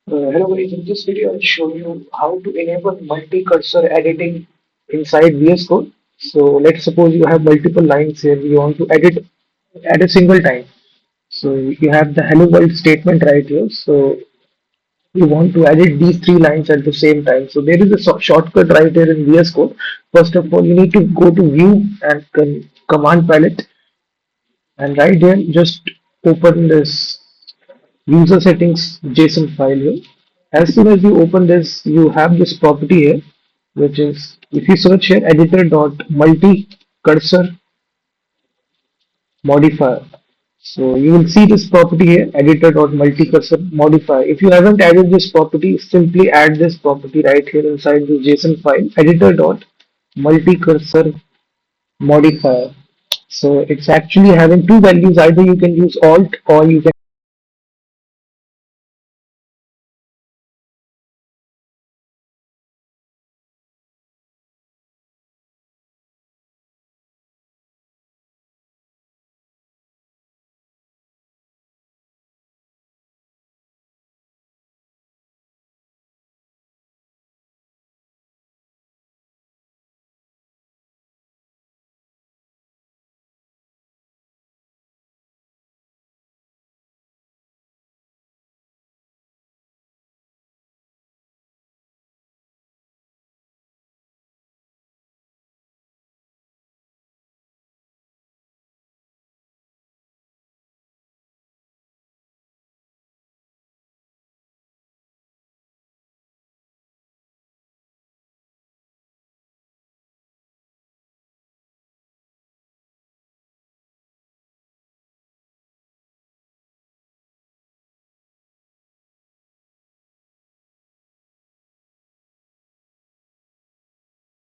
Hello guys, in this video I'll show you how to enable multi-cursor editing inside VS Code. So let's suppose you have multiple lines here, you want to edit at a single time. So you have the hello world statement right here. So you want to edit these three lines at the same time. So there is a shortcut right here in VS Code. First of all, you need to go to view and command palette, and right there just open this user settings JSON file here. As soon as you open this, you have this property here, which is if you search here editor dot multi cursor modifier. So you will see this property here, editor dot multi cursor modifier. If you haven't added this property, simply add this property right here inside the JSON file, editor dot multi cursor modifier. So it's actually having two values. Either you can use alt or you can